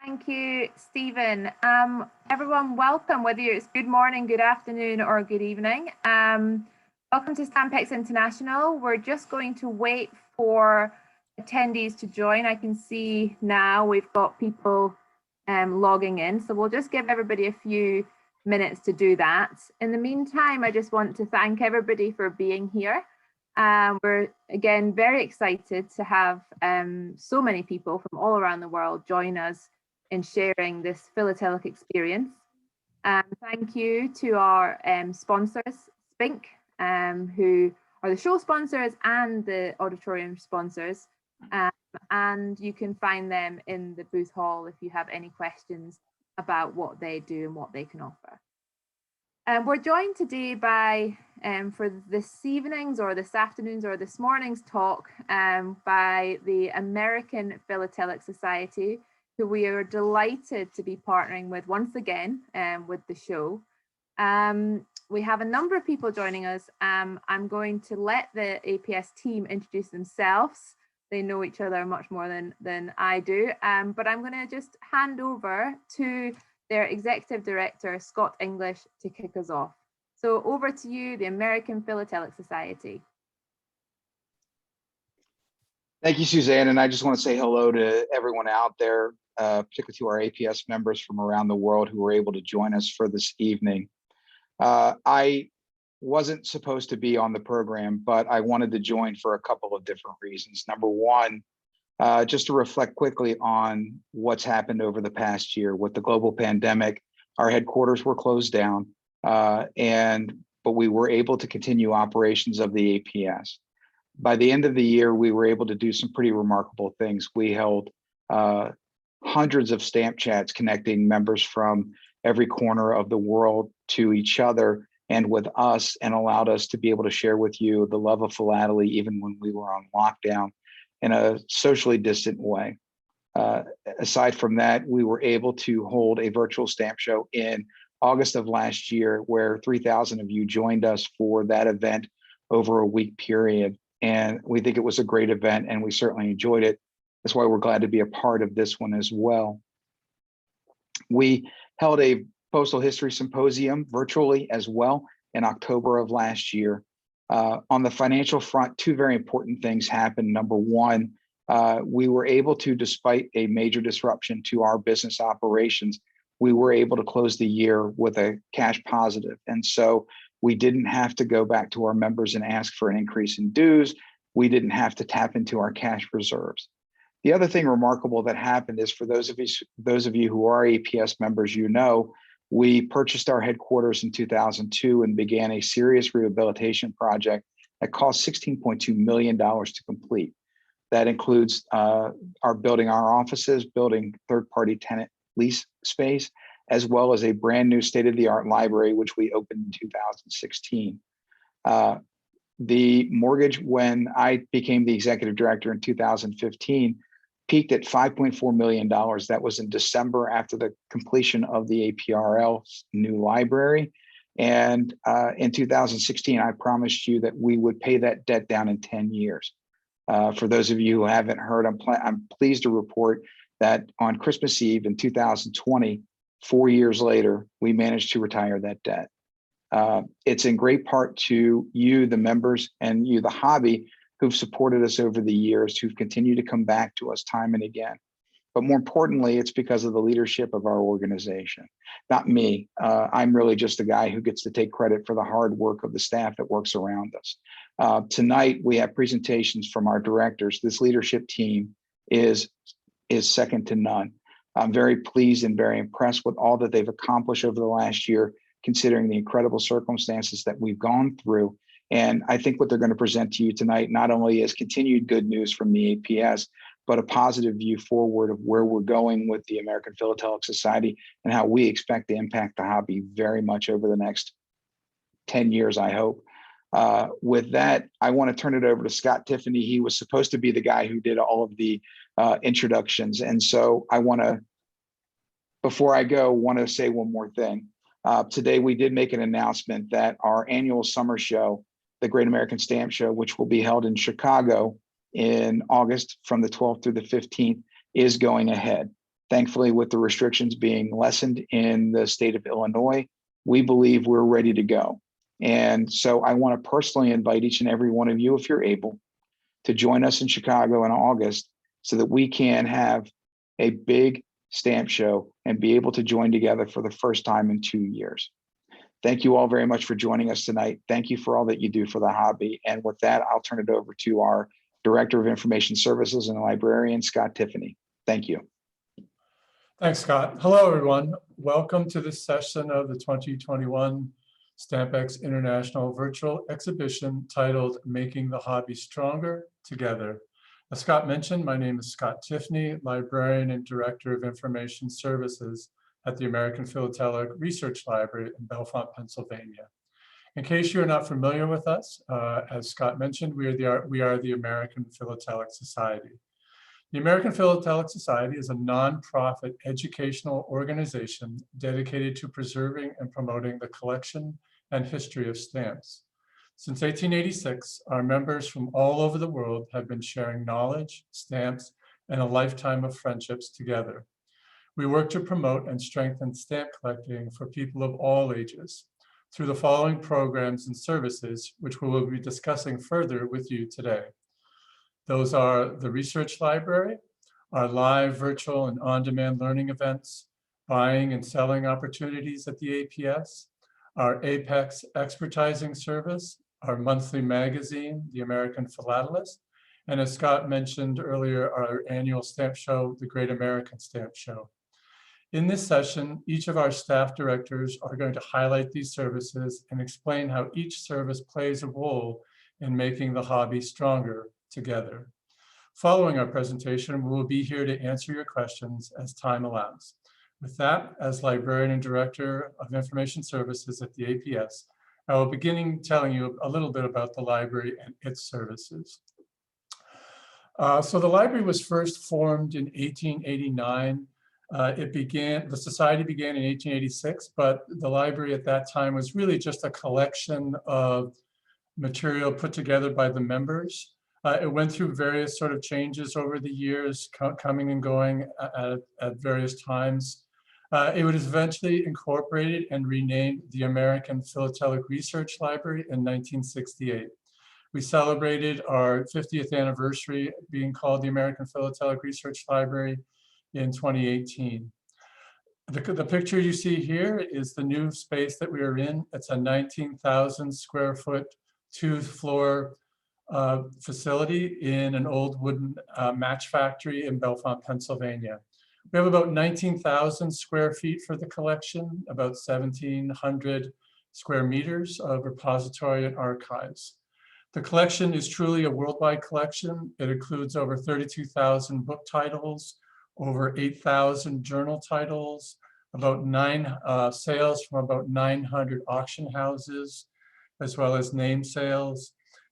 Thank you, Stephen. Everyone, welcome, whether it's good morning, good afternoon, or good evening. Welcome to Stampex International. We're just going to wait for attendees to join. I can see now we've got people logging in, so we'll just give everybody a few minutes to do that. In the meantime, I just want to thank everybody for being here. We're again very excited to have so many people from all around the world join us in sharing this philatelic experience. Thank you to our sponsors, Spink, who are the show sponsors and the auditorium sponsors. And you can find them in the booth hall if you have any questions about what they do and what they can offer. We're joined today by, for this evening's or this afternoon's or this morning's talk, by the American Philatelic Society, who we are delighted to be partnering with once again with the show. We have a number of people joining us. I'm going to let the APS team introduce themselves. They know each other much more than I do, but I'm going to just hand over to their Executive Director, Scott English, to kick us off. So over to you, the American Philatelic Society. Thank you, Suzanne. And I just want to say hello to everyone out there, particularly to our APS members from around the world who were able to join us for this evening. I wasn't supposed to be on the program, but I wanted to join for a couple of different reasons. Number one, just to reflect quickly on what's happened over the past year with the global pandemic. Our headquarters were closed down, but we were able to continue operations of the APS. By the end of the year, we were able to do some pretty remarkable things. We held hundreds of stamp chats connecting members from every corner of the world to each other and with us, and allowed us to be able to share with you the love of philately even when we were on lockdown in a socially distant way. Aside from that, we were able to hold a virtual stamp show in August of last year where 3,000 of you joined us for that event over a week period. And we think it was a great event and we certainly enjoyed it. That's why we're glad to be a part of this one as well. We held a postal history symposium virtually as well in October of last year. On the financial front, two very important things happened. Number one, we were able to, despite a major disruption to our business operations, we were able to close the year with a cash positive. And so we didn't have to go back to our members and ask for an increase in dues. We didn't have to tap into our cash reserves. The other thing remarkable that happened is, for those of you who are APS members, you know, we purchased our headquarters in 2002 and began a serious rehabilitation project that cost $16.2 million to complete. That includes our building our offices, building third-party tenant lease space, as well as a brand new state-of-the-art library, which we opened in 2016. The mortgage, when I became the executive director in 2015, peaked at $5.4 million. That was in December after the completion of the APRL's new library. And in 2016, I promised you that we would pay that debt down in 10 years. For those of you who haven't heard, I'm pleased to report that on Christmas Eve in 2020, 4 years later, we managed to retire that debt. It's in great part to you, the members, and you, the hobby, who've supported us over the years, who've continued to come back to us time and again. But more importantly, it's because of the leadership of our organization, not me. I'm really just a guy who gets to take credit for the hard work of the staff that works around us. Tonight, we have presentations from our directors. This leadership team is second to none. I'm very pleased and very impressed with all that they've accomplished over the last year, considering the incredible circumstances that we've gone through. And I think what they're going to present to you tonight not only is continued good news from the APS, but a positive view forward of where we're going with the American Philatelic Society and how we expect to impact the hobby very much over the next 10 years, I hope. With that, I want to turn it over to Scott Tiffany. He was supposed to be the guy who did all of the introductions. And so I want to, before I go, want to say one more thing. Today, we did make an announcement that our annual summer show, the Great American Stamp Show, which will be held in Chicago in August from the 12th through the 15th, is going ahead. Thankfully, with the restrictions being lessened in the state of Illinois, we believe we're ready to go. And so I want to personally invite each and every one of you, if you're able, to join us in Chicago in August so that we can have a big stamp show and be able to join together for the first time in 2 years. Thank you all very much for joining us tonight. Thank you for all that you do for the hobby. And with that, I'll turn it over to our Director of Information Services and Librarian, Scott Tiffany. Thank you. Thanks, Scott. Hello, everyone. Welcome to this session of the 2021 Stampex International Virtual Exhibition titled Making the Hobby Stronger Together. As Scott mentioned, my name is Scott Tiffany, Librarian and Director of Information Services at the American Philatelic Research Library in Bellefonte, Pennsylvania. In case you're not familiar with us, as Scott mentioned, we are the American Philatelic Society. The American Philatelic Society is a nonprofit educational organization dedicated to preserving and promoting the collection and history of stamps. Since 1886, our members from all over the world have been sharing knowledge, stamps, and a lifetime of friendships together. We work to promote and strengthen stamp collecting for people of all ages through the following programs and services, which we will be discussing further with you today. Those are the Research Library, our live, virtual, and on-demand learning events, buying and selling opportunities at the APS, our Apex Expertizing service, our monthly magazine, the American Philatelist, and as Scott mentioned earlier, our annual stamp show, the Great American Stamp Show. In this session, each of our staff directors are going to highlight these services and explain how each service plays a role in making the hobby stronger together. Following our presentation, we will be here to answer your questions as time allows. With that, as Librarian and Director of Information Services at the APS, I will begin telling you a little bit about the library and its services. So the library was first formed in 1889. The society began in 1886, but the library at that time was really just a collection of material put together by the members. It went through various sort of changes over the years, coming and going at various times. It was eventually incorporated and renamed the American Philatelic Research Library in 1968. We celebrated our 50th anniversary being called the American Philatelic Research Library in 2018. The picture you see here is the new space that we are in. It's a 19,000 square foot, 2-floor facility in an old wooden match factory in Bellefonte, Pennsylvania. We have about 19,000 square feet for the collection, about 1,700 square meters of repository and archives. The collection is truly a worldwide collection. It includes over 32,000 book titles, over 8,000 journal titles, about 9 sales from about 900 auction houses, as well as name sales.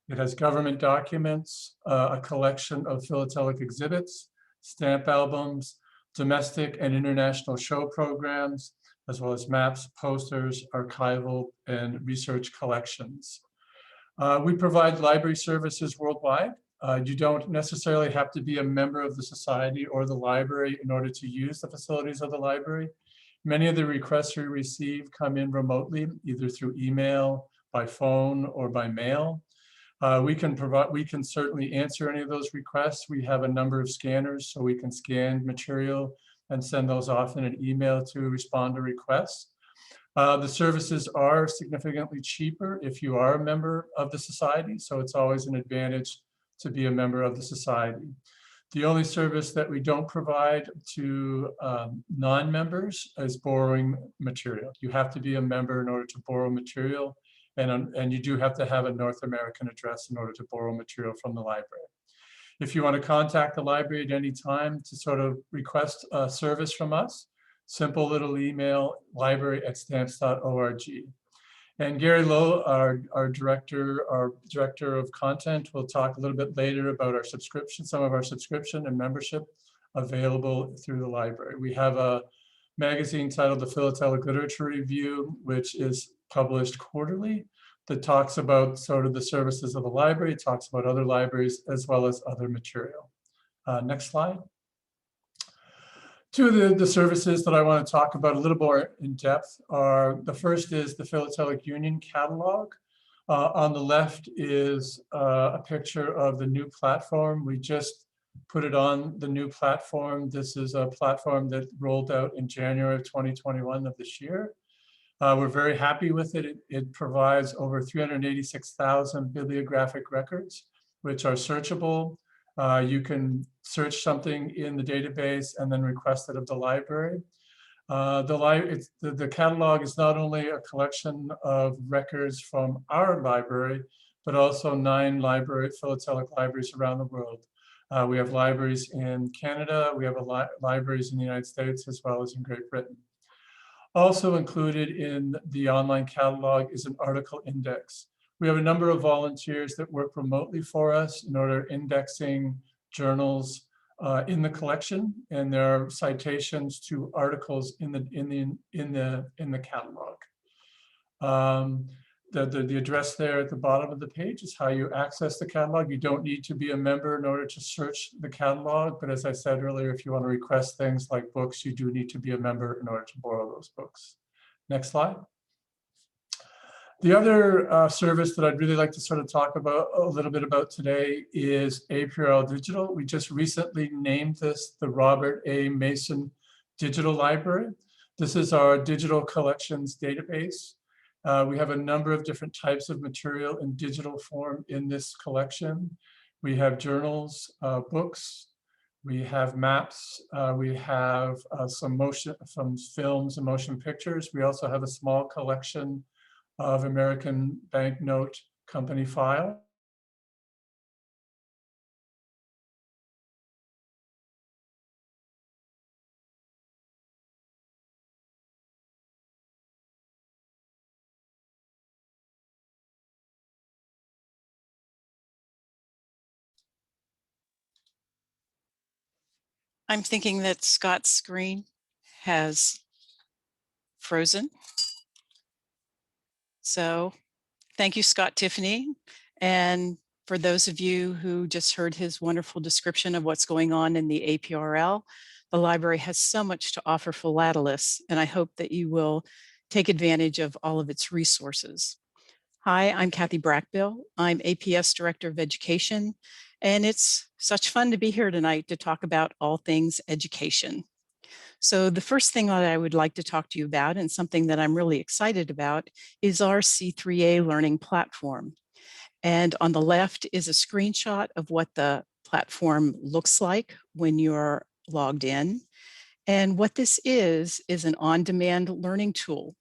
It has government documents, a collection of philatelic exhibits, stamp albums, domestic and international show programs, as well as maps, posters, archival, and research collections. We provide library services worldwide. You don't necessarily have to be a member of the society or the library in order to use the facilities of the library. Many of the requests we receive come in remotely, either through email, by phone, or by mail. We can certainly answer any of those requests. We have a number of scanners, so we can scan material and send those off in an email to respond to requests. The services are significantly cheaper if you are a member of the society, so it's always an advantage to be a member of the society. The only service that we don't provide to non-members is borrowing material. You have to be a member in order to borrow material, and you do have to have a North American address in order to borrow material from the library. If you want to contact the library at any time to sort of request a service from us, simple little email, library@stamps.org. And Gary Lowe, our director of content, will talk a little bit later about our subscription, some of our subscription and membership available through the library. We have a magazine titled the Philatelic Literature Review, which is published quarterly, that talks about sort of the services of the library, talks about other libraries, as well as other material. Next slide. Two of the services that I want to talk about a little more in depth are, the first is the Philatelic Union catalog. On the left is a picture of the new platform. We just put it on the new platform. This is a platform that rolled out in January of 2021 of this year. We're very happy with it. It provides over 386,000 bibliographic records, which are searchable. You can search something in the database and then request it of the library. The catalog is not only a collection of records from our library, but also 9 philatelic libraries around the world. We have libraries in Canada, we have libraries in the United States, as well as in Great Britain. Also included in the online catalog is an article index. We have a number of volunteers that work remotely for us in order indexing journals in the collection, and there are citations to articles in the catalog. The address there at the bottom of the page is how you access the catalog. You don't need to be a member in order to search the catalog, but as I said earlier, if you want to request things like books, you do need to be a member in order to borrow those books. Next slide. The other service that I'd really like to sort of talk about a little bit about today is APRL Digital. We just recently named this the Robert A. Mason Digital Library. This is our digital collections database. We have a number of different types of material in digital form in this collection. We have journals, books, we have maps, we have some films and motion pictures. We also have a small collection of American banknote company file. I'm thinking that Scott's screen has frozen. So thank you, Scott Tiffany. And for those of you who just heard his wonderful description of what's going on in the APRL, the library has so much to offer philatelists, and I hope that you will take advantage of all of its resources. Hi, I'm Kathy Brackbill. I'm APS Director of Education, and it's such fun to be here tonight to talk about all things education. So the first thing that I would like to talk to you about, and something that I'm really excited about, is our C3A learning platform. And on the left is a screenshot of what the platform looks like when you're logged in. And what this is an on-demand learning tool.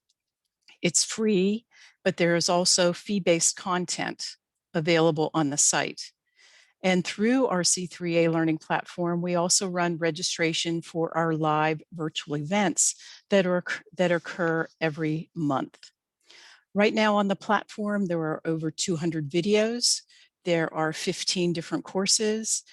It's free, but there is also fee-based content available on the site. And through our C3A learning platform, we also run registration for our live virtual events that occur every month. Right now on the platform, there are over 200 videos. There are 15 different courses,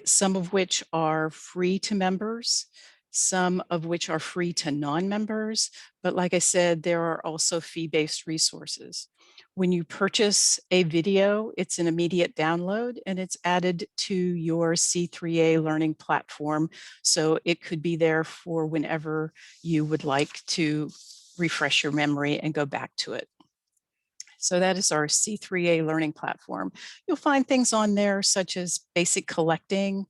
some of which are free to members, some of which are free to non-members. But like I said, there are also fee-based resources. When you purchase a video, it's an immediate download and it's added to your C3A learning platform. So it could be there for whenever you would like to refresh your memory and go back to it. So that is our C3A learning platform. You'll find things on there such as basic collecting,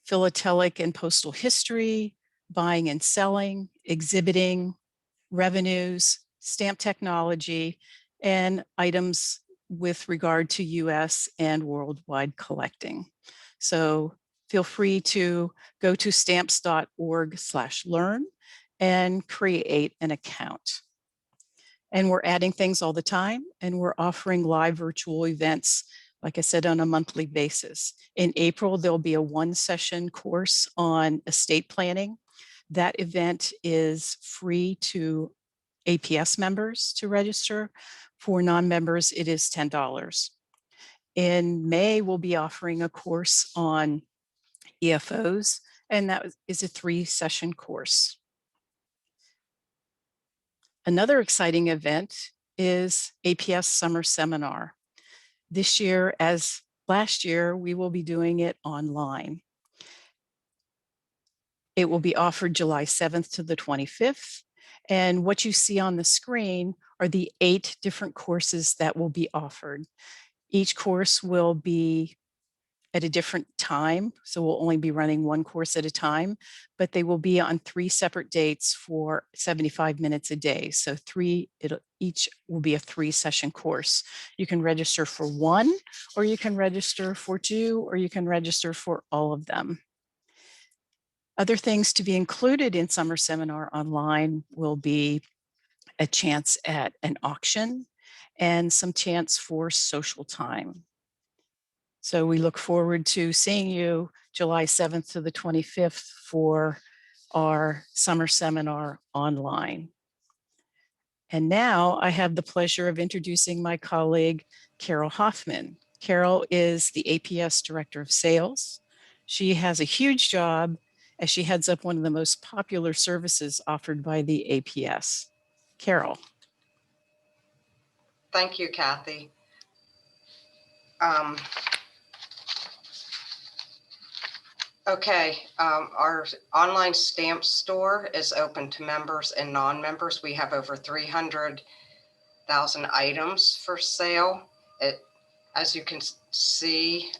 philatelic and postal history, buying and selling, exhibiting, revenues, stamp technology, and items with regard to US and worldwide collecting. So feel free to go to stamps.org/learn and create an account. And we're adding things all the time, and we're offering live virtual events, like I said, on a monthly basis. In April, there'll be a 1-session course on estate planning. That event is free to APS members to register. For non-members, it is $10. In May, we'll be offering a course on EFOs, and that is a 3-session course. Another exciting event is APS Summer Seminar. This year, as last year, we will be doing it online. It will be offered July 7th to the 25th. And what you see on the screen are the 8 different courses that will be offered. Each course will be at a different time, so we'll only be running one course at a time, but they will be on 3 separate dates for 75 minutes a day. So each will be a 3-session course. You can register for one, or you can register for 2, or you can register for all of them. Other things to be included in Summer Seminar Online will be a chance at an auction and some chance for social time. So we look forward to seeing you July 7th to the 25th for our Summer Seminar Online. And now I have the pleasure of introducing my colleague, Carol Hoffman. Carol is the APS Director of Sales. She has a huge job as she heads up one of the most popular services offered by the APS. Carol. Thank you, Kathy. Our online stamp store is open to members and non-members. We have over 300,000 items for sale. As you can see,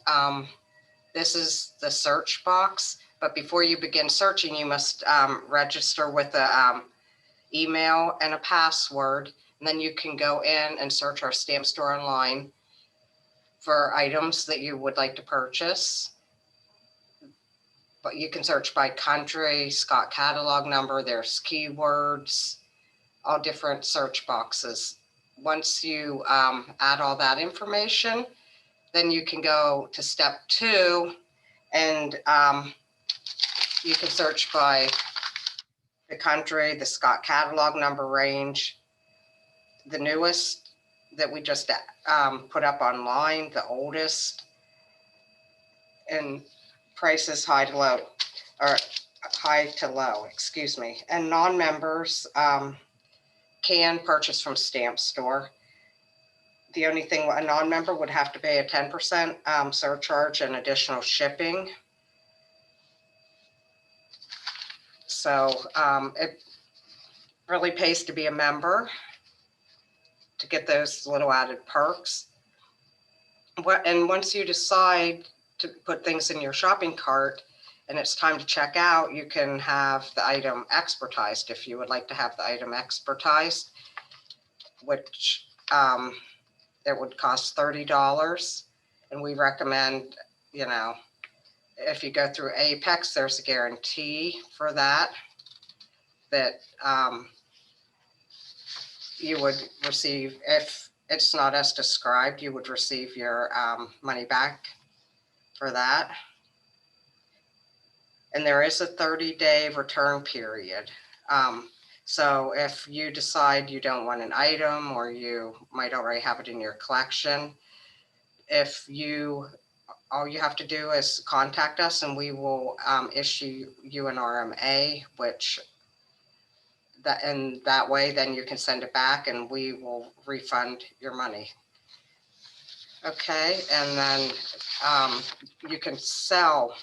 this is the search box, but before you begin searching, you must register with an email and a password, and then you can go in and search our stamp store online for items that you would like to purchase. But you can search by country, Scott catalog number, there's keywords, all different search boxes. Once you add all that information, then you can go to step 2, and you can search by the country, the Scott catalog number range, the newest that we just put up online, the oldest, and prices high to low, or high to low, excuse me. And non-members can purchase from Stamp Store. The only thing a non-member would have to pay a 10% surcharge and additional shipping. So it really pays to be a member to get those little added perks. And once you decide to put things in your shopping cart and it's time to check out, you can have the item expertized if you would like to have the item expertized, which it would cost $30. And we recommend, you know, if you go through Apex, there's a guarantee for that you would receive, if it's not as described, you would receive your money back for that. And there is a 30-day return period. So if you decide you don't want an item, or you might already have it in your collection, all you have to do is contact us and we will issue you an RMA, that way then you can send it back and we will refund your money. Okay, and then you can sell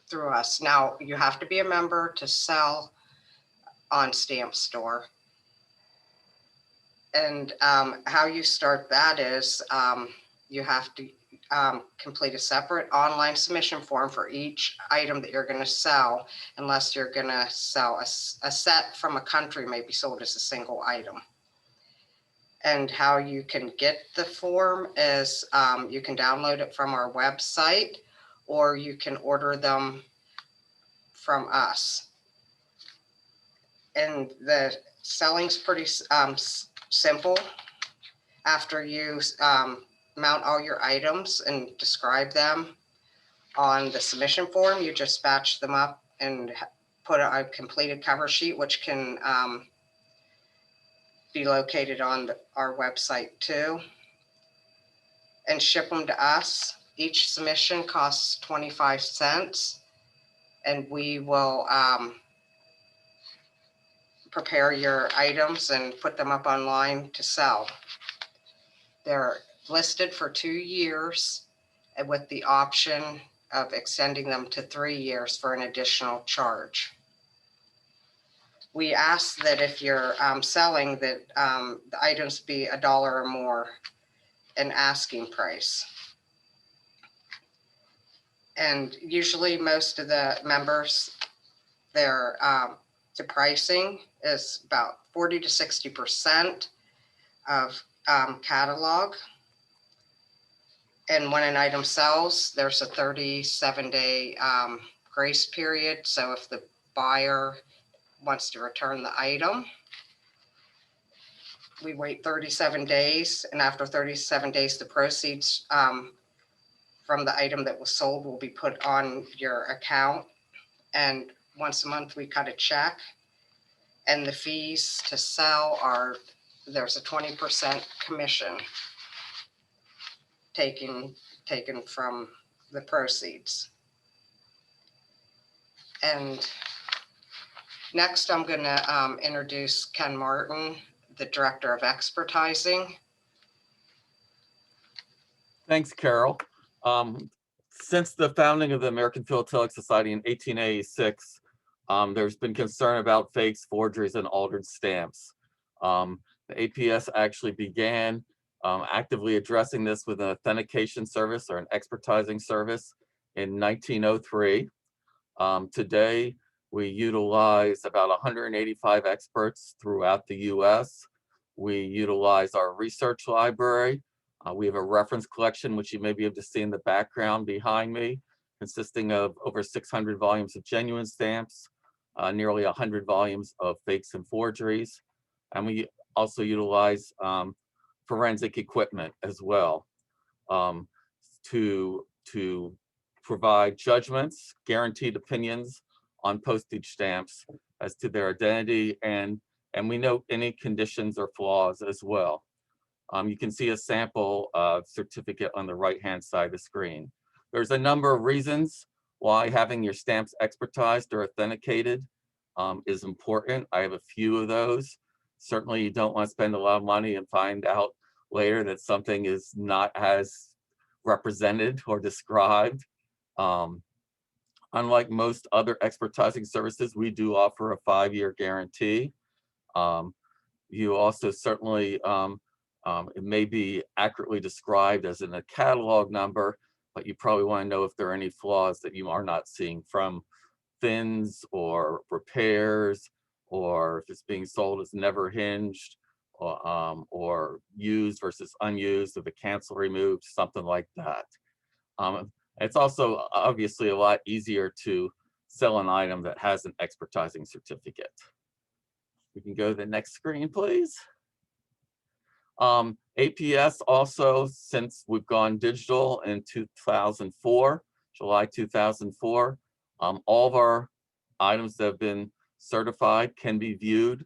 through us. Now, you have to be a member to sell on Stamp Store. And how you start that is you have to complete a separate online submission form for each item that you're going to sell, unless you're going to sell a set from a country may be sold as a single item. And how you can get the form is you can download it from our website, or you can order them from us. And the selling's pretty simple. After you mount all your items and describe them on the submission form, you just batch them up and put a completed cover sheet, which can be located on our website too, and ship them to us. Each submission costs 25 cents, and we will prepare your items and put them up online to sell. They're listed for 2 years with the option of extending them to 3 years for an additional charge. We ask that if you're selling that the items be $1 or more in asking price. And usually most of the members, their the pricing is about 40 to 60% of catalog. And when an item sells, there's a 37-day grace period. So if the buyer wants to return the item, we wait 37 days. And after 37 days, the proceeds from the item that was sold will be put on your account. And once a month, we cut a check. And the fees to sell are, there's a 20% commission taken from the proceeds. And next, I'm going to introduce Ken Martin, the Director of Expertizing. Thanks, Carol. Since the founding of the American Philatelic Society in 1886, there's been concern about fakes, forgeries, and altered stamps. The APS actually began actively addressing this with an authentication service or an expertizing service in 1903. Today, we utilize about 185 experts throughout the US. We utilize our research library. We have a reference collection, which you may be able to see in the background behind me, consisting of over 600 volumes of genuine stamps, nearly 100 volumes of fakes and forgeries. And we also utilize forensic equipment as well to provide judgments, guaranteed opinions on postage stamps as to their identity, and we note any conditions or flaws as well. You can see a sample certificate on the right-hand side of the screen. There's a number of reasons why having your stamps expertized or authenticated is important. I have a few of those. Certainly you don't want to spend a lot of money and find out later that something is not as represented or described. Unlike most other expertizing services, we do offer a 5-year guarantee. You also certainly, it may be accurately described as in a catalog number, but you probably want to know if there are any flaws that you are not seeing from fins or repairs, or if it's being sold as never hinged, or used versus unused, or the cancel removed, something like that. It's also obviously a lot easier to sell an item that has an expertizing certificate. We can go to the next screen, please. APS also, since we've gone digital in 2004, July 2004, all of our items that have been certified can be viewed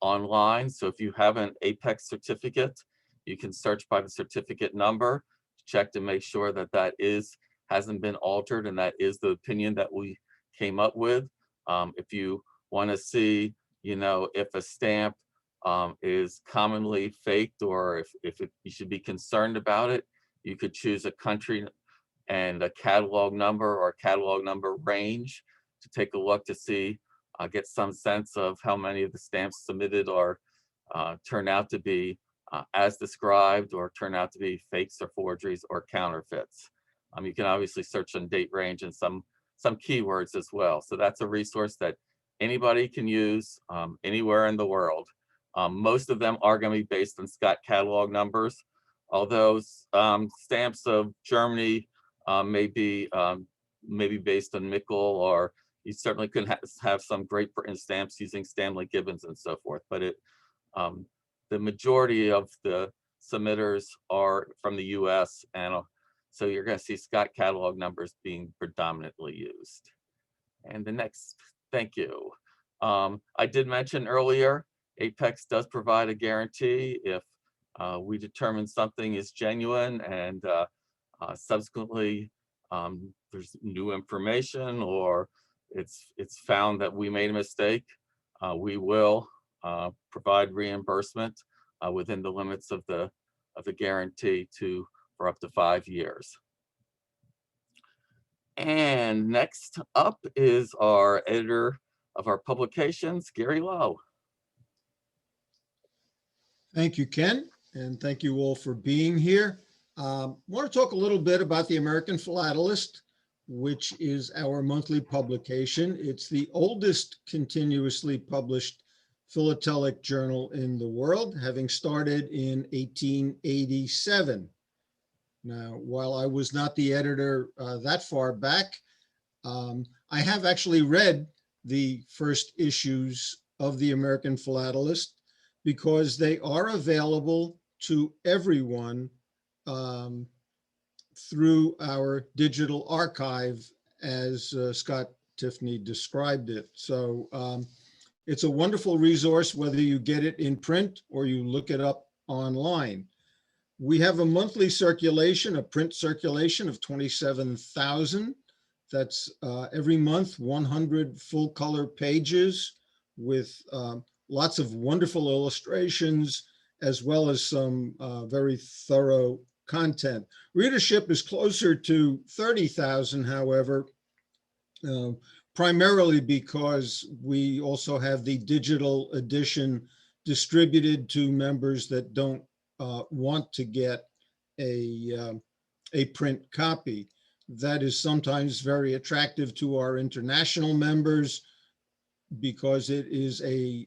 online. So if you have an APEX certificate, you can search by the certificate number, check to make sure that that hasn't been altered and that is the opinion that we came up with. If you want to see, if a stamp is commonly faked, or if you should be concerned about it, you could choose a country and a catalog number or catalog number range to take a look to see, get some sense of how many of the stamps submitted are turn out to be as described, or turn out to be fakes or forgeries or counterfeits. You can obviously search on date range and some keywords as well. So that's a resource that anybody can use anywhere in the world. Most of them are going to be based on Scott catalog numbers, although stamps of Germany may be based on Mickel, or you certainly can have some Great Britain stamps using Stanley Gibbons and so forth. But the majority of the submitters are from the US, and so you're going to see Scott catalog numbers being predominantly used. And the next, thank you. I did mention earlier, Apex does provide a guarantee if we determine something is genuine and subsequently there's new information, or it's found that we made a mistake. We will provide reimbursement within the limits of the guarantee for up to 5 years. And next up is our editor of our publications, Gary Lowe. Thank you, Ken, and thank you all for being here. I want to talk a little bit about the American Philatelist, which is our monthly publication. It's the oldest continuously published philatelic journal in the world, having started in 1887. Now, while I was not the editor that far back, I have actually read the first issues of the American Philatelist because they are available to everyone through our digital archive, as Scott Tiffany described it. So it's a wonderful resource, whether you get it in print or you look it up online. We have a monthly circulation, a print circulation of 27,000. That's every month, 100 full color pages with lots of wonderful illustrations, as well as some very thorough content. Readership is closer to 30,000, however, primarily because we also have the digital edition distributed to members that don't want to get a print copy. That is sometimes very attractive to our international members because it is a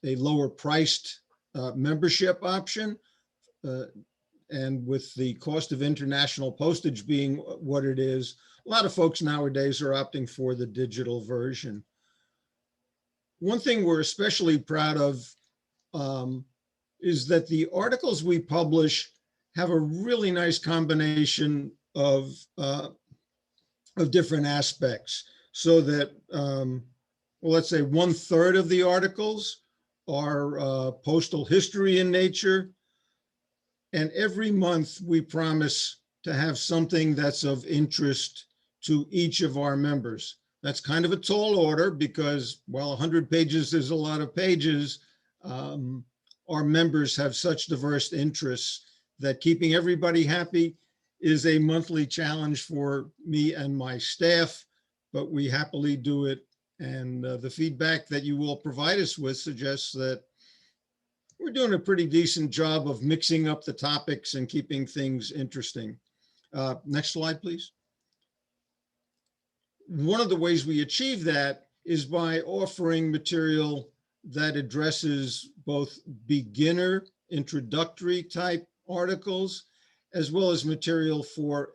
lower priced membership option. And with the cost of international postage being what it is, a lot of folks nowadays are opting for the digital version. One thing we're especially proud of is that the articles we publish have a really nice combination of different aspects, so that, well, let's say 1/3 of the articles are postal history in nature. And every month we promise to have something that's of interest to each of our members. That's kind of a tall order because, while 100 pages is a lot of pages, our members have such diverse interests that keeping everybody happy is a monthly challenge for me and my staff, but we happily do it. And the feedback that you will provide us with suggests that we're doing a pretty decent job of mixing up the topics and keeping things interesting. Next slide, please. One of the ways we achieve that is by offering material that addresses both beginner, introductory type articles, as well as material for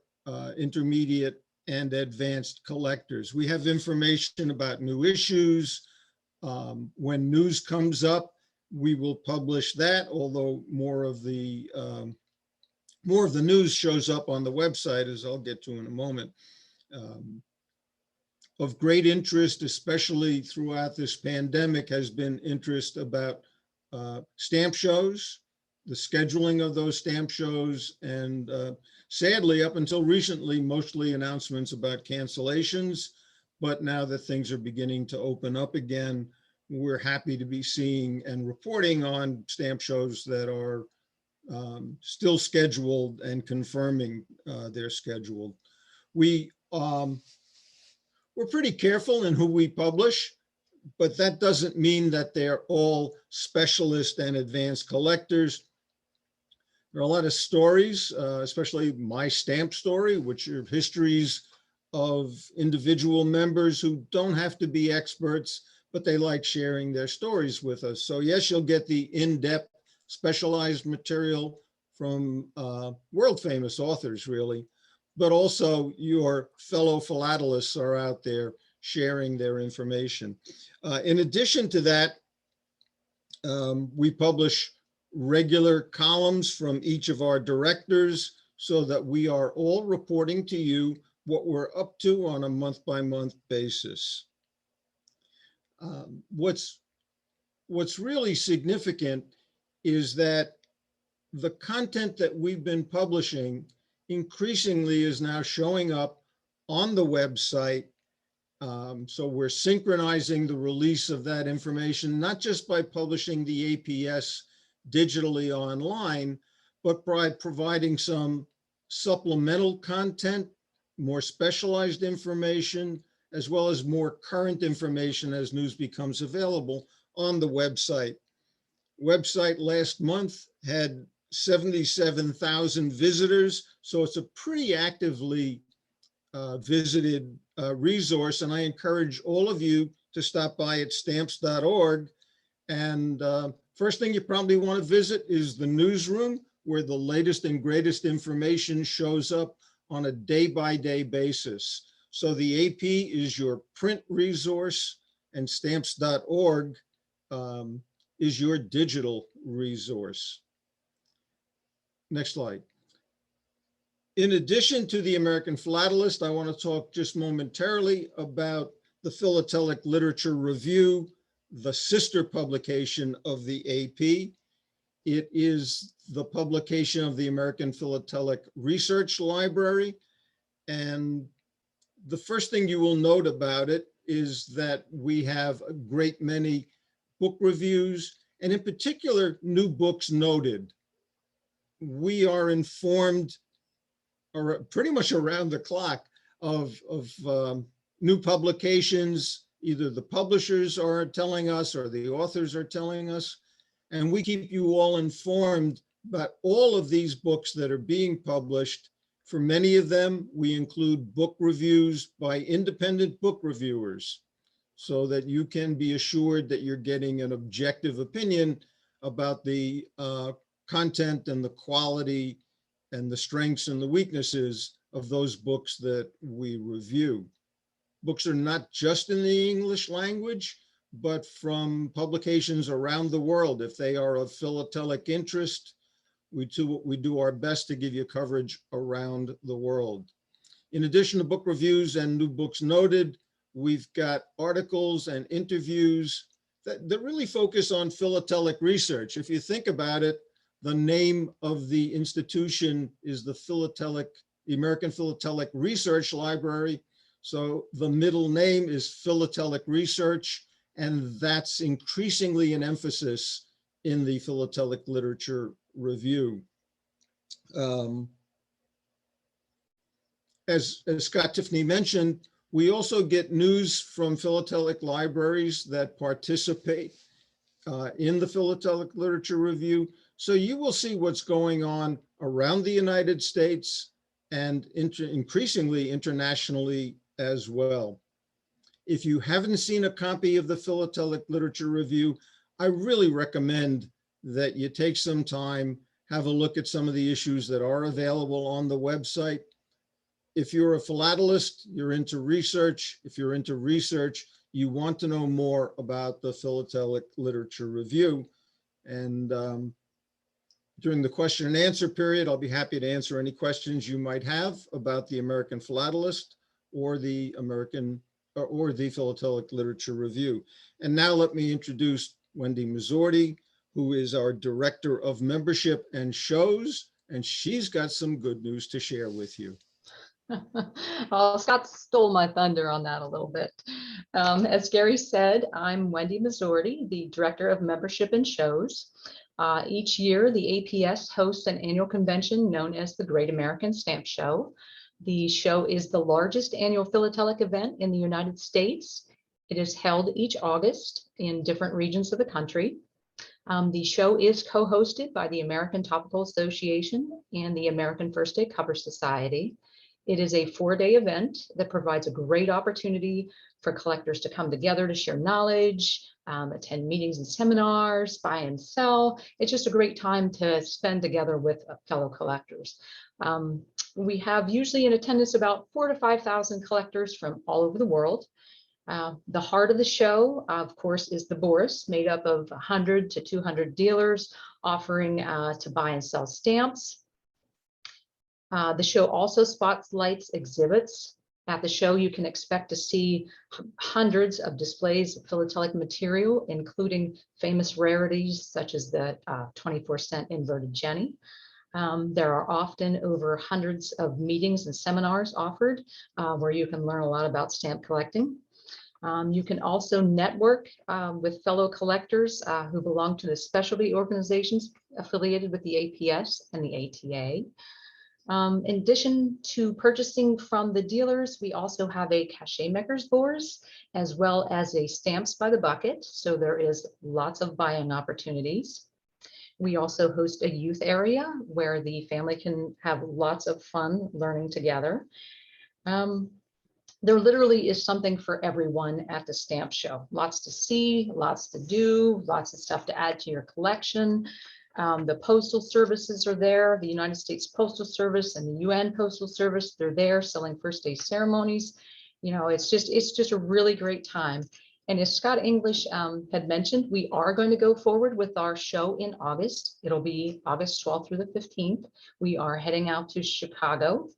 intermediate and advanced collectors. We have information about new issues. When news comes up, we will publish that, although more of the news shows up on the website, as I'll get to in a moment. Of great interest, especially throughout this pandemic, has been interest about stamp shows, the scheduling of those stamp shows, and sadly, up until recently, mostly announcements about cancellations. But now that things are beginning to open up again, we're happy to be seeing and reporting on stamp shows that are still scheduled and confirming they're scheduled. We're pretty careful in who we publish, but that doesn't mean that they're all specialist and advanced collectors. There are a lot of stories, especially my stamp story, which are histories of individual members who don't have to be experts, but they like sharing their stories with us. So yes, you'll get the in-depth specialized material from world famous authors, really, but also your fellow philatelists are out there sharing their information. In addition to that, we publish regular columns from each of our directors so that we are all reporting to you what we're up to on a month-by-month basis. What's really significant is that the content that we've been publishing increasingly is now showing up on the website. So we're synchronizing the release of that information, not just by publishing the APS digitally online, but by providing some supplemental content more specialized information, as well as more current information as news becomes available on the website. Website last month had 77,000 visitors, so it's a pretty actively visited resource, and I encourage all of you to stop by at stamps.org. And first thing you probably want to visit is the newsroom, where the latest and greatest information shows up on a day-by-day basis. So the AP is your print resource, and stamps.org is your digital resource. Next slide. In addition to the American Philatelist, I want to talk just momentarily about the Philatelic Literature Review, the sister publication of the AP. It is the publication of the American Philatelic Research Library. And the first thing you will note about it is that we have a great many book reviews, and in particular, new books noted. We are informed pretty much around the clock of new publications. Either the publishers are telling us or the authors are telling us, and we keep you all informed about all of these books that are being published. For many of them, we include book reviews by independent book reviewers, so that you can be assured that you're getting an objective opinion about the content and the quality and the strengths and the weaknesses of those books that we review. Books are not just in the English language, but from publications around the world. If they are of philatelic interest, we do our best to give you coverage around the world. In addition to book reviews and new books noted, we've got articles and interviews that really focus on philatelic research. If you think about it, the name of the institution is the American Philatelic Research Library. So the middle name is Philatelic Research, and that's increasingly an emphasis in the Philatelic Literature Review. As Scott Tiffany mentioned, we also get news from philatelic libraries that participate in the Philatelic Literature Review. So you will see what's going on around the United States and increasingly internationally as well. If you haven't seen a copy of the Philatelic Literature Review, I really recommend that you take some time, have a look at some of the issues that are available on the website. If you're a philatelist, you're into research. If you're into research, you want to know more about the Philatelic Literature Review. And during the question and answer period, I'll be happy to answer any questions you might have about the American Philatelist or the Philatelic Literature Review. And now let me introduce Wendy Mazzorti, who is our Director of Membership and Shows, and she's got some good news to share with you. Well, Scott stole my thunder on that a little bit. As Gary said, I'm Wendy Mazzorti, the Director of Membership and Shows. Each year, the APS hosts an annual convention known as the Great American Stamp Show. The show is the largest annual philatelic event in the United States. It is held each August in different regions of the country. The show is co-hosted by the American Topical Association and the American First Day Cover Society. It is a 4-day event that provides a great opportunity for collectors to come together to share knowledge, attend meetings and seminars, buy and sell. It's just a great time to spend together with fellow collectors. We have usually in attendance about 4,000 to 5,000 collectors from all over the world. The heart of the show, of course, is the Bourse, made up of 100 to 200 dealers offering to buy and sell stamps. The show also spotlights exhibits. At the show, you can expect to see hundreds of displays of philatelic material, including famous rarities such as the 24-cent inverted Jenny. There are often over hundreds of meetings and seminars offered where you can learn a lot about stamp collecting. You can also network with fellow collectors who belong to the specialty organizations affiliated with the APS and the ATA. In addition to purchasing from the dealers, we also have a cachet makers boards as well as a stamps by the bucket. So there is lots of buying opportunities. We also host a youth area where the family can have lots of fun learning together. There literally is something for everyone at the stamp show. Lots to see, lots to do, lots of stuff to add to your collection. The postal services are there, the United States Postal Service and the UN Postal Service, they're there selling first day ceremonies. You know, it's just a really great time. And as Scott English had mentioned, we are going to go forward with our show in August. It'll be August 12th through the 15th. We are heading out to Chicago.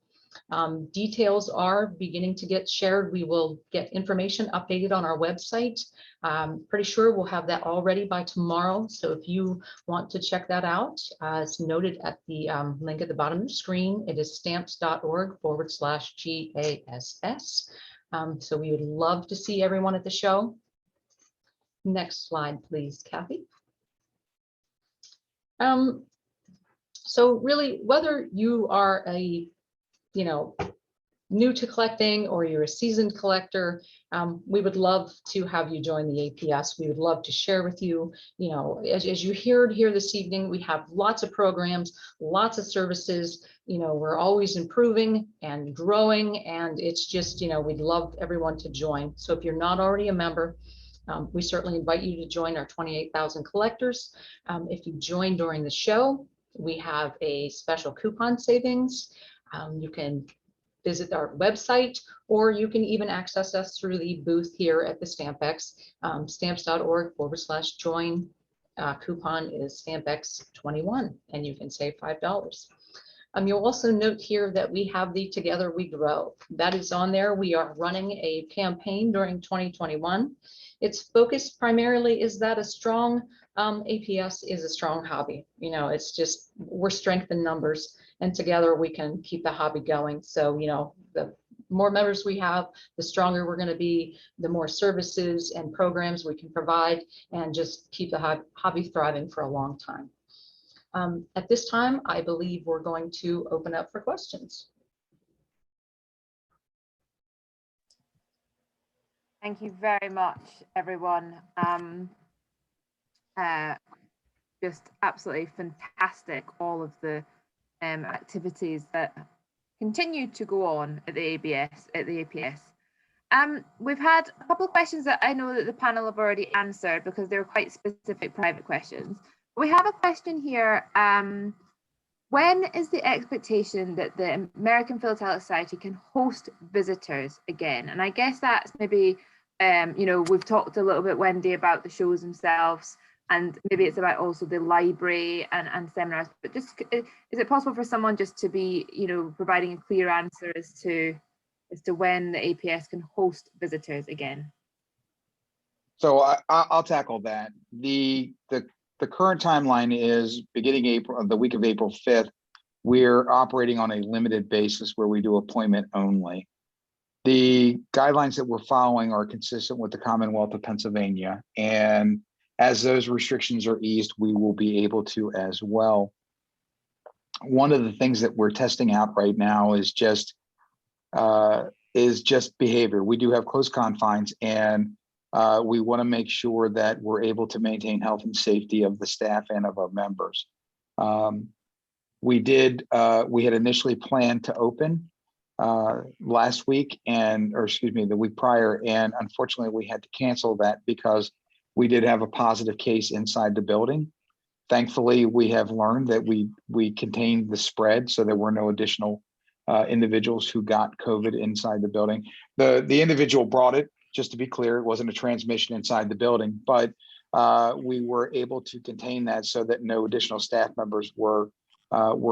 Details are beginning to get shared. We will get information updated on our website. Pretty sure we'll have that all ready by tomorrow. So if you want to check that out, it's noted at the link at the bottom of the screen. It is stamps.org/GASS. So we would love to see everyone at the show. Next slide, please, Kathy. So really, whether you are a new to collecting or you're a seasoned collector, we would love to have you join the APS. We would love to share with you, as you heard here this evening, we have lots of programs, lots of services. We're always improving and growing, and it's just, we'd love everyone to join. So if you're not already a member, we certainly invite you to join our 28,000 collectors. If you join during the show, we have a special coupon savings. You can visit our website, or you can even access us through the booth here at the Stampex, stamps.org/join. Coupon is Stampex21, and you can save $5. You'll also note here that we have the Together We Grow. That is on there. We are running a campaign during 2021. Its focus primarily is that a strong APS is a strong hobby. It's just, we're strength in numbers, and together we can keep the hobby going. So, the more members we have, the stronger we're going to be, the more services and programs we can provide, and just keep the hobby thriving for a long time. At this time, I believe we're going to open up for questions. Thank you very much, everyone. Just absolutely fantastic, all of the activities that continue to go on at the APS. We've had a couple of questions that I know that the panel have already answered because they're quite specific private questions. We have a question here. When is the expectation that the American Philatelic Society can host visitors again? And I guess that's maybe, we've talked a little bit, Wendy, about the shows themselves, and maybe it's about also the library and seminars. But just, is it possible for someone just to be, providing a clear answer as to when the APS can host visitors again? So I'll tackle that. The current timeline is beginning April, the week of April 5th. We're operating on a limited basis where we do appointment only. The guidelines that we're following are consistent with the Commonwealth of Pennsylvania. And as those restrictions are eased, we will be able to as well. One of the things that we're testing out right now is just behavior. We do have close confines, and we want to make sure that we're able to maintain health and safety of the staff and of our members. We had initially planned to open last week, the week prior, and unfortunately we had to cancel that because we did have a positive case inside the building. Thankfully, we have learned that we contained the spread, so there were no additional individuals who got COVID inside the building. The individual brought it. Just to be clear, it wasn't a transmission inside the building, but we were able to contain that so that no additional staff members were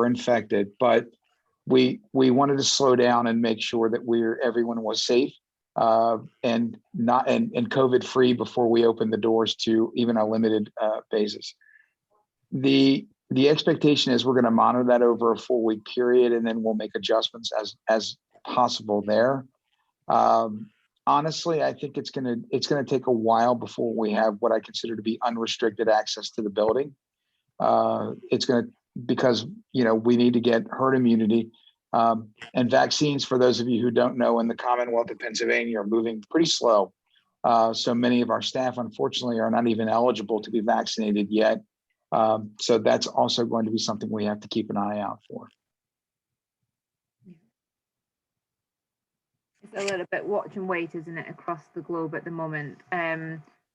infected. But we wanted to slow down and make sure that everyone was safe and COVID free before we opened the doors to even a limited basis. The expectation is we're going to monitor that over a 4-week period, and then we'll make adjustments as possible there. Honestly, I think it's going to take a while before we have what I consider to be unrestricted access to the building. Because we need to get herd immunity. And vaccines, for those of you who don't know, in the Commonwealth of Pennsylvania are moving pretty slow. So many of our staff, unfortunately, are not even eligible to be vaccinated yet. So that's also going to be something we have to keep an eye out for. It's a little bit watch and wait, isn't it, across the globe at the moment?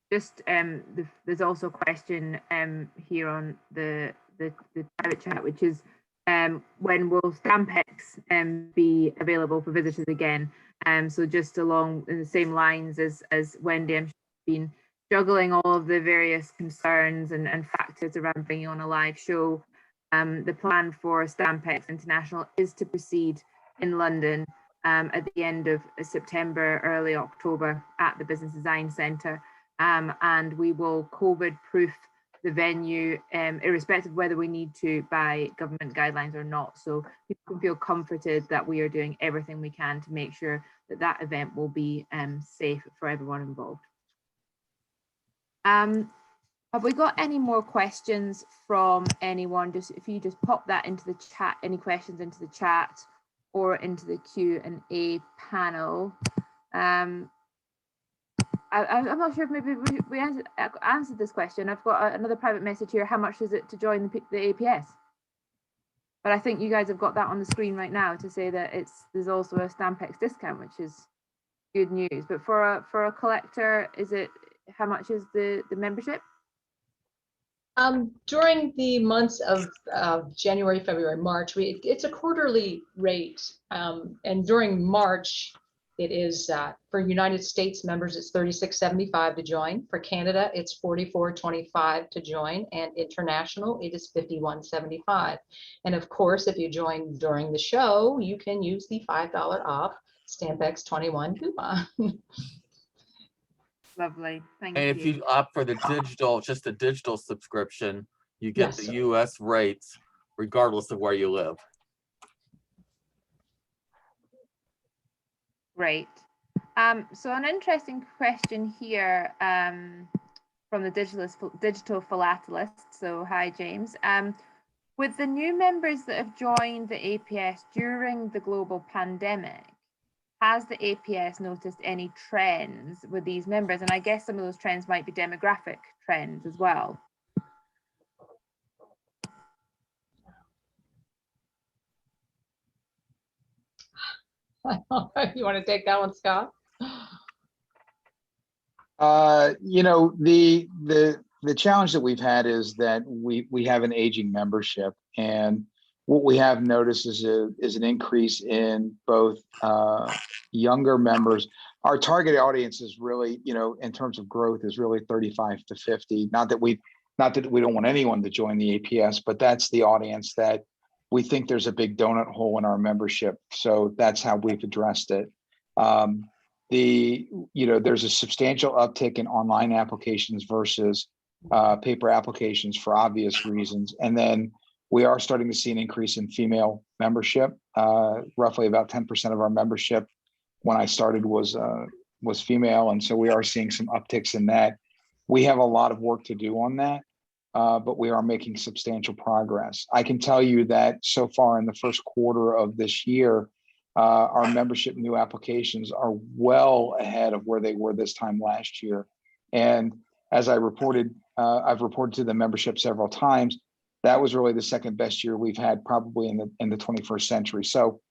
There's also a question here on the private chat, which is when will Stampex be available for visitors again? So just along the same lines as Wendy, I'm been juggling all of the various concerns and factors around bringing on a live show. The plan for Stampex International is to proceed in London at the end of September, early October at the Business Design Centre. And we will COVID-proof the venue, irrespective of whether we need to by government guidelines or not. So people can feel comforted that we are doing everything we can to make sure that that event will be safe for everyone involved. Have we got any more questions from anyone? Just if you just pop that into the chat, any questions into the chat or into the Q&A panel. I'm not sure if maybe we answered this question. I've got another private message here. How much is it to join the APS? But I think you guys have got that on the screen right now to say that there's also a Stampex discount, which is good news. But for a collector, how much is the membership? During the months of January, February, March, it's a quarterly rate. And during March, it is for United States members, it's $36.75 to join. For Canada, it's $44.25 to join, and international, it is $51.75. And of course, if you join during the show, you can use the $5 off Stampex 21 coupon. Lovely, thank you. And if you opt for the digital, just a digital subscription, you get Yes. the US rates regardless of where you live. Great. So an interesting question here from the digital Philatelist. So hi, James. With the new members that have joined the APS during the global pandemic, has the APS noticed any trends with these members? And I guess some of those trends might be demographic trends as well. You want to take that one, Scott? You know, the challenge that we've had is that we have an aging membership, and what we have noticed is an increase in both younger members. Our target audience is really, you know, in terms of growth, is really 35 to 50. Not that we don't want anyone to join the APS, but that's the audience that we think there's a big donut hole in our membership. So that's how we've addressed it. There's a substantial uptick in online applications versus paper applications for obvious reasons. And then we are starting to see an increase in female membership. Roughly about 10% of our membership when I started was female. And so we are seeing some upticks in that. We have a lot of work to do on that, but we are making substantial progress. I can tell you that so far in the first quarter of this year, our membership new applications are well ahead of where they were this time last year. And as I've reported to the membership several times, that was really the second best year we've had probably in the 21st century. So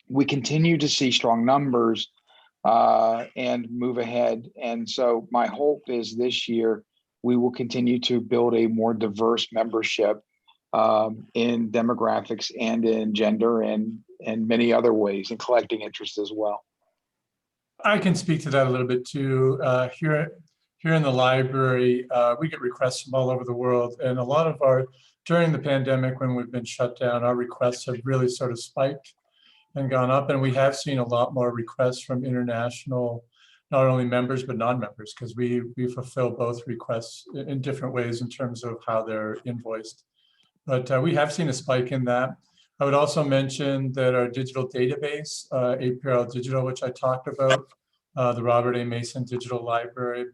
we continue to see strong numbers and move ahead. And so my hope is this year we will continue to build a more diverse membership in demographics and in gender and many other ways, and collecting interest as well. I can speak to that a little bit too. Here in the library, we get requests from all over the world, and a lot of during the pandemic when we've been shut down, our requests have really sort of spiked and gone up, and we have seen a lot more requests from international, not only members, but non-members, because we fulfill both requests in different ways in terms of how they're invoiced. But we have seen a spike in that. I would also mention that our digital database, APRL Digital, which I talked about, the Robert A. Mason Digital Library,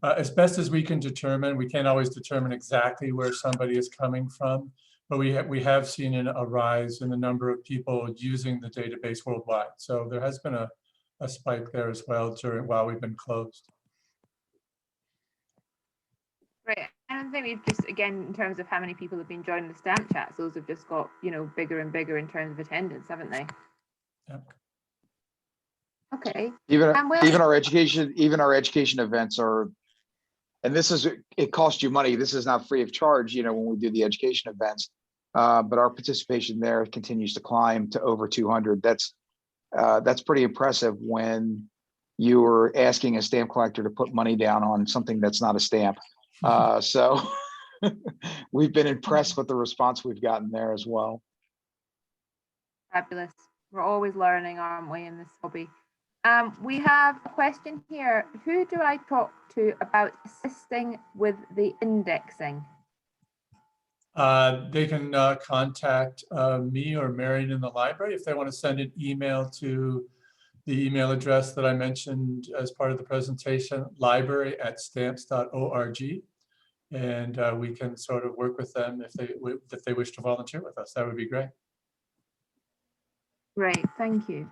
as best as we can determine, we can't always determine exactly where somebody is coming from, but we have seen a rise in the number of people using the database worldwide. So there has been a spike there as well while we've been closed. Right. And I think we've just, again, in terms of how many people have been joining the stamp chats, those have just got, bigger and bigger in terms of attendance, haven't they? Yep. Okay. Even well, even our education events are, and it costs you money. This is not free of charge, when we do the education events. But our participation there continues to climb to over 200. That's pretty impressive when you're asking a stamp collector to put money down on something that's not a stamp. So we've been impressed with the response we've gotten there as well. Fabulous. We're always learning, aren't we, in this hobby? We have a question here. Who do I talk to about assisting with the indexing? They can contact me or Marion in the library if they want to send an email to the email address that I mentioned as part of the presentation, library@stamps.org. And we can sort of work with them if they wish to volunteer with us. That would be great. Great, thank you.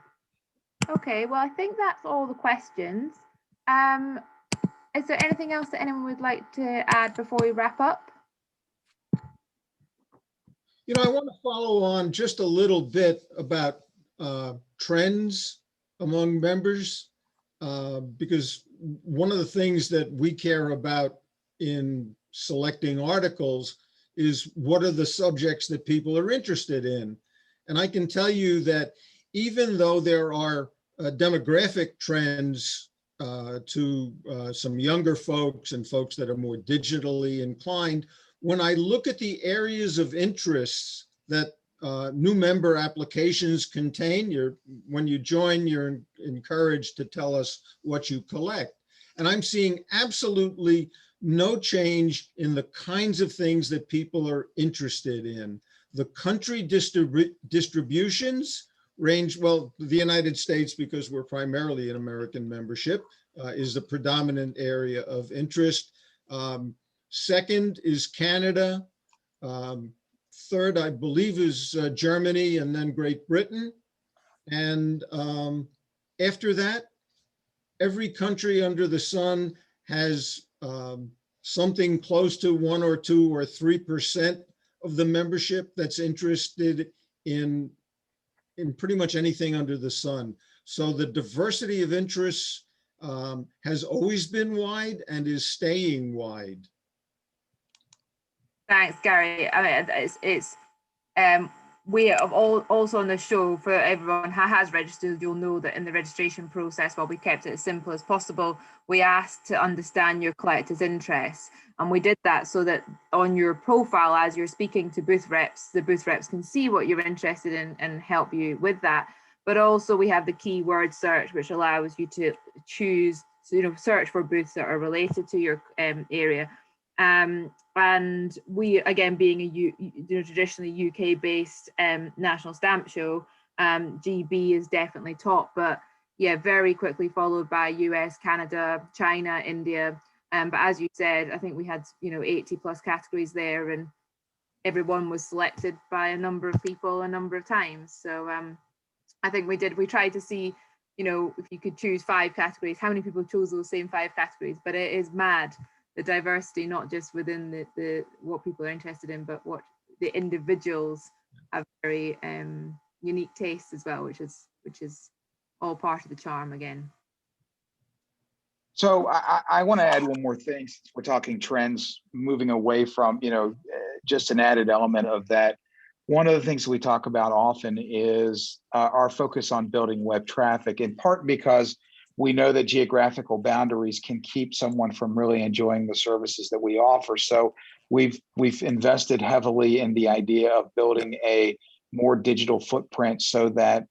Okay, well, I think that's all the questions. Is there anything else that anyone would like to add before we wrap up? I want to follow on just a little bit about trends among members, because one of the things that we care about in selecting articles is what are the subjects that people are interested in. And I can tell you that even though there are demographic trends to some younger folks and folks that are more digitally inclined, when I look at the areas of interests that new member applications contain, when you join, you're encouraged to tell us what you collect. And I'm seeing absolutely no change in the kinds of things that people are interested in. The country distributions range, well, the United States, because we're primarily an American membership, is the predominant area of interest. Second is Canada. Third, I believe, is Germany, and then Great Britain. And after that, every country under the sun has something close to 1 or 2 or 3% of the membership that's interested in pretty much anything under the sun. So the diversity of interests has always been wide and is staying wide. Thanks, Gary. I mean, we have also on the show, for everyone who has registered, you'll know that in the registration process, while we kept it as simple as possible, we asked to understand your collector's interests. And we did that so that on your profile, as you're speaking to booth reps, the booth reps can see what you're interested in and help you with that. But also we have the keyword search, which allows you to choose, search for booths that are related to your area. And we, again, being a traditionally UK-based national stamp show, GB is definitely top, but yeah, very quickly followed by US, Canada, China, India. But as you said, I think we had 80 plus categories there, and everyone was selected by a number of people a number of times. So I think we tried to see, if you could choose 5 categories, how many people chose those same 5 categories. But it is mad, the diversity, not just within the what people are interested in, but what the individuals have very unique tastes as well, which is all part of the charm again. So I want to add one more thing, since we're talking trends, moving away from, just an added element of that. One of the things we talk about often is our focus on building web traffic, in part because we know that geographical boundaries can keep someone from really enjoying the services that we offer. So we've invested heavily in the idea of building a more digital footprint so that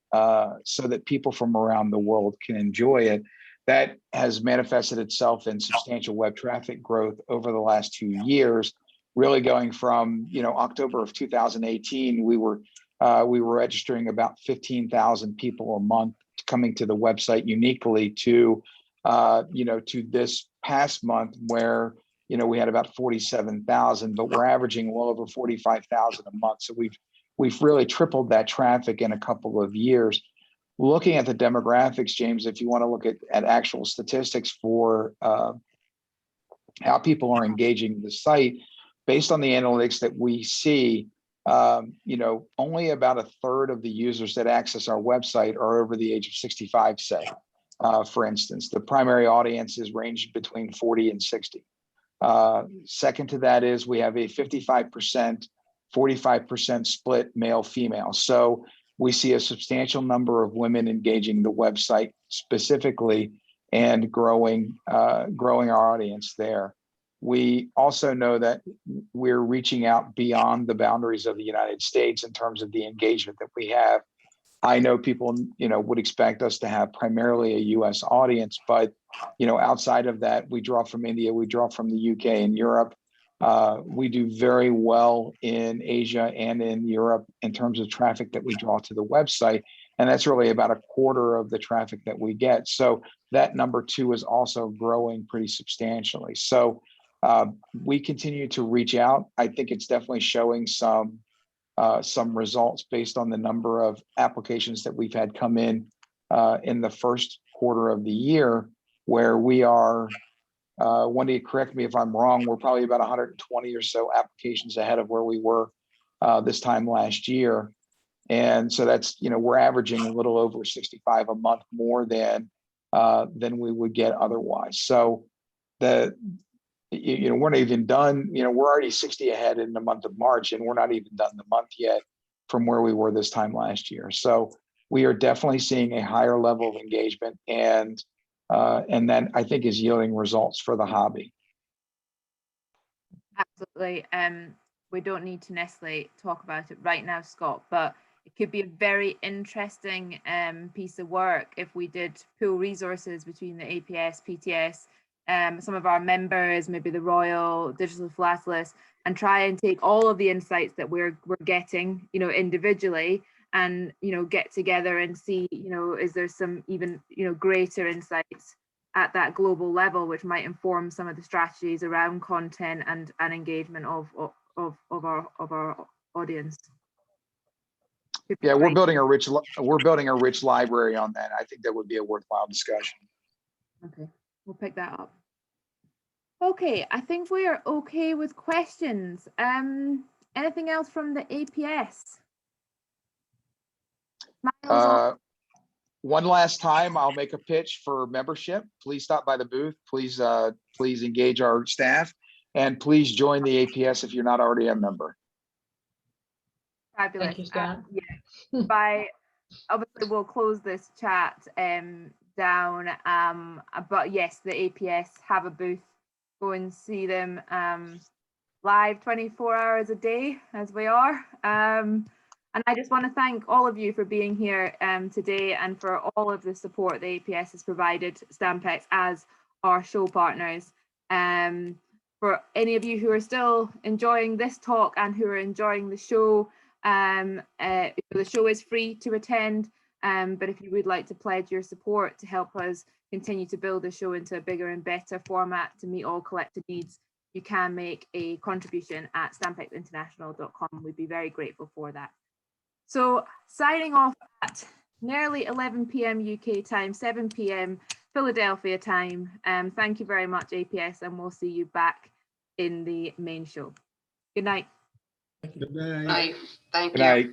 people from around the world can enjoy it. That has manifested itself in substantial web traffic growth over the last 2 years, really going from October of 2018, we were registering about 15,000 people a month coming to the website uniquely to to this past month, where we had about 47,000, but we're averaging well over 45,000 a month. So we've really tripled that traffic in a couple of years. Looking at the demographics, James, if you want to look at actual statistics for how people are engaging the site, based on the analytics that we see, only about a third of the users that access our website are over the age of 65, say, for instance. The primary audiences range between 40 and 60. Second to that is we have a 55%, 45% split male-female. So we see a substantial number of women engaging the website specifically and growing our audience there. We also know that we're reaching out beyond the boundaries of the United States in terms of the engagement that we have. I know people, would expect us to have primarily a US audience, but, outside of that, we draw from India, we draw from the UK and Europe. We do very well in Asia and in Europe in terms of traffic that we draw to the website. And that's really about a quarter of the traffic that we get. So that number two is also growing pretty substantially. So we continue to reach out. I think it's definitely showing some results based on the number of applications that we've had come in the first quarter of the year, where we are, Wendy, correct me if I'm wrong, we're probably about 120 or so applications ahead of where we were this time last year. And so that's, we're averaging a little over 65 a month more than we would get otherwise. So we're not even done, we're already 60 ahead in the month of March, and we're not even done the month yet from where we were this time last year. So we are definitely seeing a higher level of engagement, and that I think is yielding results for the hobby. Absolutely. We don't need to necessarily talk about it right now, Scott, but it could be a very interesting piece of work if we did pool resources between the APS, PTS, some of our members, maybe the Royal Digital Philatelist, and try and take all of the insights that we're getting, individually, and get together and see, is there some even greater insights at that global level, which might inform some of the strategies around content and engagement of our audience. Yeah, we're building a rich library on that. I think that would be a worthwhile discussion. Okay, we'll pick that up. Okay, I think we are okay with questions. Anything else from the APS? One last time, I'll make a pitch for membership. Please stop by the booth. Please engage our staff, and please join the APS if you're not already a member. Fabulous. Thank you, Scott. Obviously we'll close this chat down, but yes, the APS have a booth. Go and see them live 24 hours a day, as we are. And I just want to thank all of you for being here today, and for all of the support the APS has provided Stampex as our show partners. For any of you who are still enjoying this talk and who are enjoying the show, the show is free to attend, but if you would like to pledge your support to help us continue to build the show into a bigger and better format to meet all collective needs, you can make a contribution at stampexinternational.com. We'd be very grateful for that. So signing off at nearly 11 p.m. UK time, 7 p.m. Philadelphia time. Thank you very much, APS, and we'll see you back in the main show. Good night. Good night. Bye. Thank Good you. night.